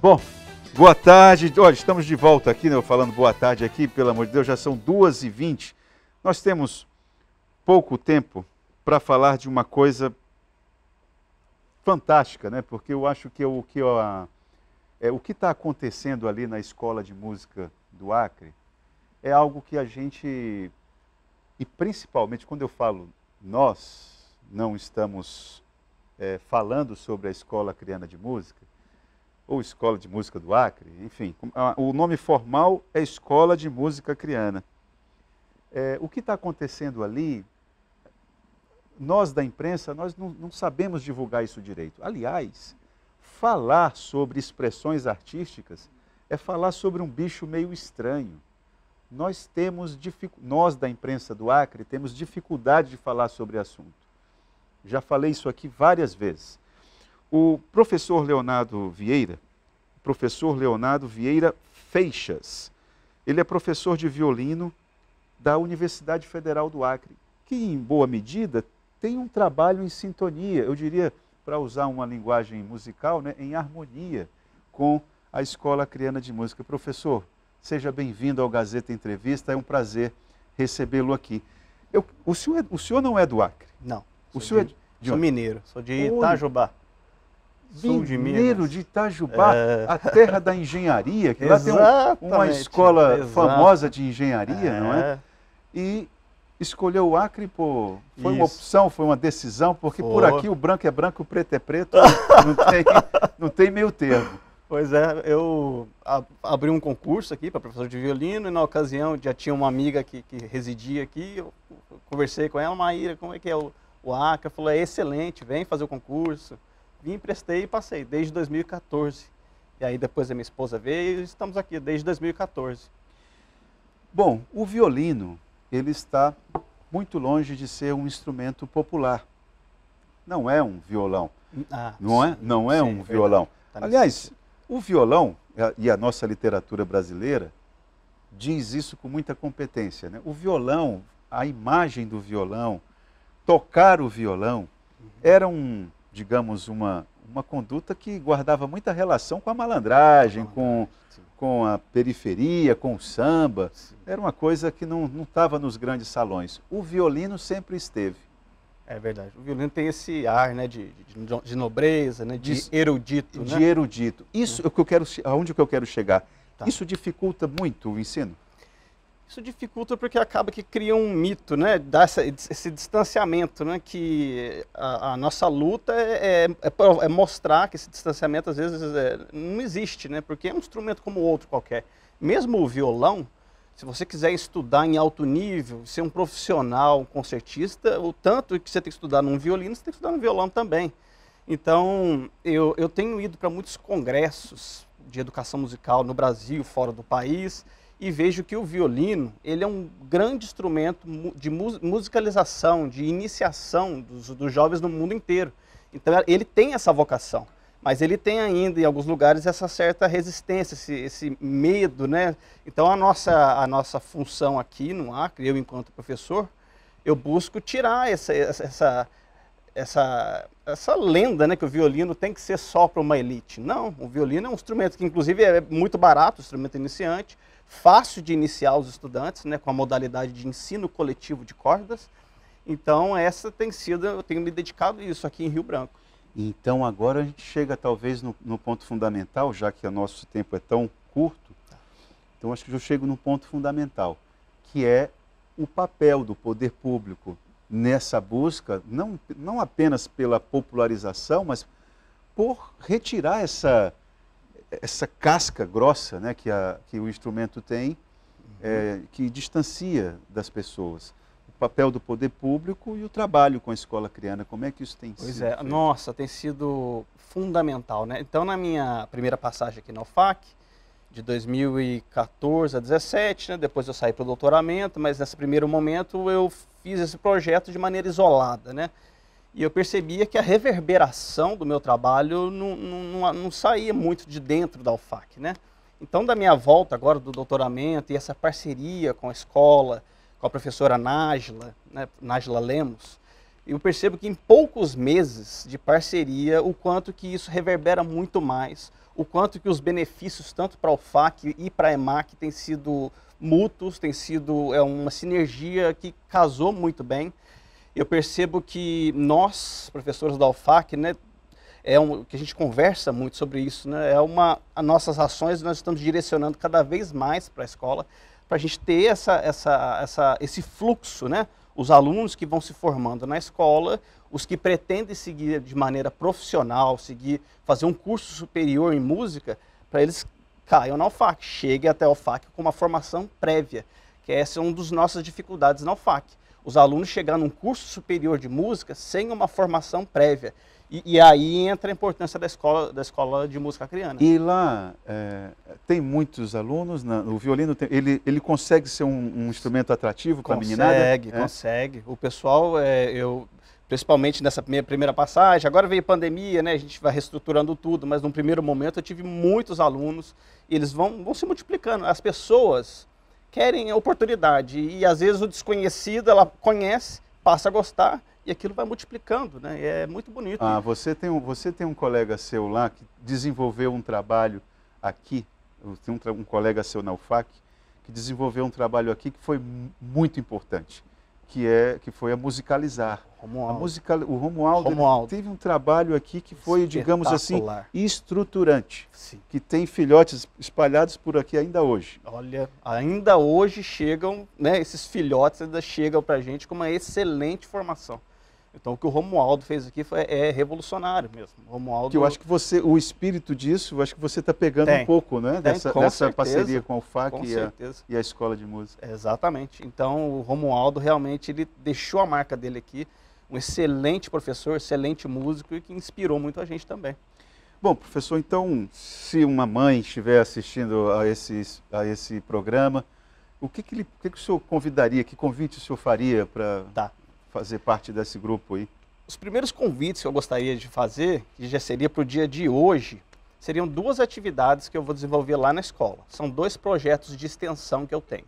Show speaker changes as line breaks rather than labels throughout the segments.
Bom, boa tarde. Olha, estamos de volta aqui, né? Falando boa tarde aqui, pelo amor de Deus, já são 2h20. Nós temos pouco tempo para falar de uma coisa fantástica, né? Porque eu acho que o que está acontecendo ali na Escola de Música do Acre é algo que a gente, e principalmente quando eu falo nós, não estamos falando sobre a Escola Acreana de Música, ou Escola de Música do Acre, enfim, o nome formal é Escola de Música Acreana. O que está acontecendo ali, nós da imprensa, nós não sabemos divulgar isso direito. Aliás, falar sobre expressões artísticas é falar sobre um bicho meio estranho. Nós da imprensa do Acre temos dificuldade de falar sobre o assunto. Já falei isso aqui várias vezes. O professor Leonardo Vieira Feixas, ele é professor de violino da Universidade Federal do Acre, que em boa medida tem um trabalho em sintonia, eu diria, para usar uma linguagem musical, né, em harmonia com a Escola Acreana de Música. Professor, seja bem-vindo ao Gazeta Entrevista, é um prazer recebê-lo aqui. O senhor não é do Acre?
Não.
Sou
mineiro, sou de Itajubá.
Mineiro de Itajubá, a terra da engenharia, que lá tem uma escola famosa de engenharia, não é? E escolheu o Acre, pô, foi uma opção, foi uma decisão, porque por aqui o branco é branco, o preto é preto, não tem meio termo.
Pois é, eu abri um concurso aqui para professor de violino e na ocasião já tinha uma amiga que residia aqui, eu conversei com ela, Maíra, como é que é o Acre? Ela falou, é excelente, vem fazer o concurso. Vim, prestei e passei, desde 2014. E aí depois a minha esposa veio e estamos aqui desde 2014.
Bom, o violino, ele está muito longe de ser um instrumento popular. Não é um violão. Não é um violão. Aliás, o violão, e a nossa literatura brasileira, diz isso com muita competência, né? O violão, a imagem do violão, tocar o violão, era digamos, uma conduta que guardava muita relação com a malandragem, com a periferia, com o samba. Era uma coisa que não estava nos grandes salões. O violino sempre esteve.
É verdade. O violino tem esse ar, né, de nobreza, né, de erudito.
De erudito. Isso é o que eu quero, aonde que eu quero chegar. Tá. Isso dificulta muito o ensino?
Isso dificulta porque acaba que cria um mito, né? Dá esse distanciamento, né? Que a nossa luta é mostrar que esse distanciamento às vezes não existe, né? Porque é um instrumento como outro qualquer. Mesmo o violão, se você quiser estudar em alto nível, ser um profissional, um concertista, o tanto que você tem que estudar num violino, você tem que estudar no violão também. Então, eu tenho ido para muitos congressos de educação musical no Brasil, fora do país, e vejo que o violino, ele é um grande instrumento de musicalização, de iniciação dos jovens no mundo inteiro. Então ele tem essa vocação, mas ele tem ainda em alguns lugares essa certa resistência, esse medo, né? Então a nossa função aqui no Acre, eu enquanto professor, eu busco tirar essa lenda, né, que o violino tem que ser só para uma elite. Não, o violino é um instrumento que inclusive é muito barato, instrumento iniciante, fácil de iniciar os estudantes, né, com a modalidade de ensino coletivo de cordas. Então essa tem sido, eu tenho me dedicado a isso aqui em Rio Branco.
Então agora a gente chega talvez no ponto fundamental, já que o nosso tempo é tão curto, então acho que eu chego no ponto fundamental, que é o papel do poder público nessa busca, não apenas pela popularização, mas por retirar essa casca grossa, né, que o instrumento tem, que distancia das pessoas. O papel do poder público e o trabalho com a Escola Acreana, como é que isso tem sido?
Pois é, nossa, tem sido fundamental, né? Então, na minha primeira passagem aqui na UFAC, de 2014 a 2017, né, depois eu saí para o doutoramento, mas nesse primeiro momento eu fiz esse projeto de maneira isolada, né? E eu percebia que a reverberação do meu trabalho não saía muito de dentro da UFAC, né? Então, da minha volta agora do doutoramento e essa parceria com a escola, com a professora Nájila, né, Nájila Lemos, eu percebo que em poucos meses de parceria, o quanto que isso reverbera muito mais, o quanto que os benefícios, tanto para a UFAC e para a EMAC, têm sido mútuos, tem sido uma sinergia que casou muito bem. Eu percebo que nós, professores da UFAC, né, que a gente conversa muito sobre isso, né, as nossas ações nós estamos direcionando cada vez mais para a escola, para a gente ter esse fluxo, né, os alunos que vão se formando na escola, os que pretendem seguir de maneira profissional, fazer um curso superior em música, para eles caiam na UFAC, cheguem até a UFAC com uma formação prévia, que essa é uma das nossas dificuldades na UFAC. Os alunos chegar num curso superior de música sem uma formação prévia. E aí entra a importância da escola de música acreana.
E lá tem muitos alunos, o violino ele consegue ser um instrumento atrativo para a meninada?
Consegue. O pessoal, principalmente nessa minha primeira passagem, agora veio pandemia, né, a gente vai reestruturando tudo, mas num primeiro momento eu tive muitos alunos, e eles vão se multiplicando. As pessoas querem a oportunidade, e às vezes o desconhecido, ela conhece, passa a gostar, e aquilo vai multiplicando, né? E é muito bonito.
Ah, você tem um colega seu lá que desenvolveu um trabalho aqui, tem um colega seu na UFAC, que desenvolveu um trabalho aqui que foi muito importante, que foi a musicalizar. O Romualdo teve um trabalho aqui que foi, digamos assim, estruturante,
sim,
que tem filhotes espalhados por aqui ainda hoje.
Olha, ainda hoje chegam, né, esses filhotes ainda chegam para a gente com uma excelente formação. Então o que o Romualdo fez aqui é revolucionário mesmo. Romualdo...
Que eu acho que o espírito disso, eu acho que você está pegando um pouco, né? Dessa parceria com a UFAC e a Escola de Música.
Exatamente. Então o Romualdo realmente ele deixou a marca dele aqui, um excelente professor, excelente músico e que inspirou muito a gente também.
Bom, professor, então se uma mãe estiver assistindo a esse programa, o que o senhor convidaria, que convite o senhor faria para fazer parte desse grupo aí?
Os primeiros convites que eu gostaria de fazer, que já seria para o dia de hoje, seriam 2 atividades que eu vou desenvolver lá na escola. São 2 projetos de extensão que eu tenho.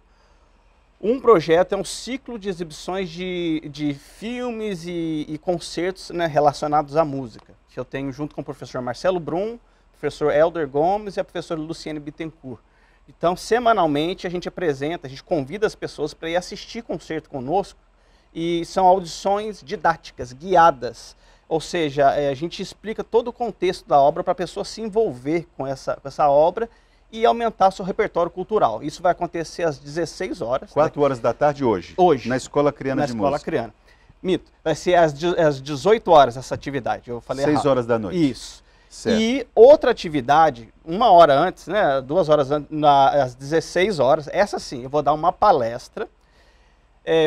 Um projeto é um ciclo de exibições de filmes e concertos, né, relacionados à música, que eu tenho junto com o professor Marcelo Brum, professor Helder Gomes e a professora Luciene Bittencourt. Então, semanalmente, a gente convida as pessoas para ir assistir concerto conosco, e são audições didáticas, guiadas. Ou seja, a gente explica todo o contexto da obra para a pessoa se envolver com essa obra e aumentar seu repertório cultural. Isso vai acontecer às 16 horas.
4 horas da tarde hoje?
Hoje.
Na Escola Acreana de Música?
Na Escola Acreana. Mito, vai ser às 18 horas essa atividade. Eu falei
6 horas da noite.
Isso.
Certo.
E outra atividade, 1 hora antes, né, 2 horas antes, às 16 horas, essa sim, eu vou dar uma palestra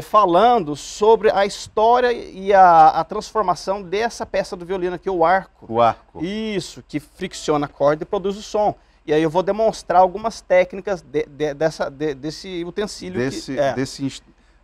falando sobre a história e a transformação dessa peça do violino aqui, o arco.
O arco.
Isso, que fricciona a corda e produz o som. E aí eu vou demonstrar algumas técnicas desse utensílio.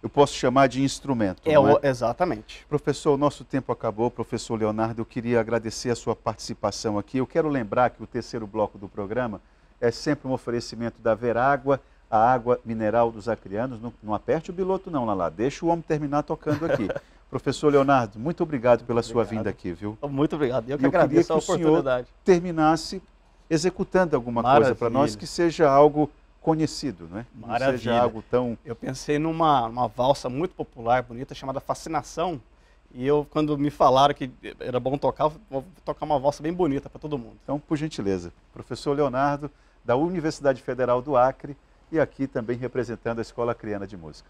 Eu posso chamar de instrumento,
Exatamente.
Professor, o nosso tempo acabou. Professor Leonardo, eu queria agradecer a sua participação aqui. Eu quero lembrar que o terceiro bloco do programa é sempre um oferecimento da Verágua, a água mineral dos acreanos. Não aperte o biloto não, Lala. Deixa o homem terminar tocando aqui. Professor Leonardo, muito obrigado pela sua vinda aqui, viu?
Muito obrigado. Eu que agradeço a oportunidade.
Que o senhor terminasse executando alguma coisa para nós que seja algo conhecido, né?
Maravilha.
Não seja algo tão...
Eu pensei numa valsa muito popular, bonita, chamada Fascinação. E quando me falaram que era bom tocar, vou tocar uma valsa bem bonita para todo mundo.
Então, por gentileza, professor Leonardo, da Universidade Federal do Acre, e aqui também representando a Escola Acreana de Música.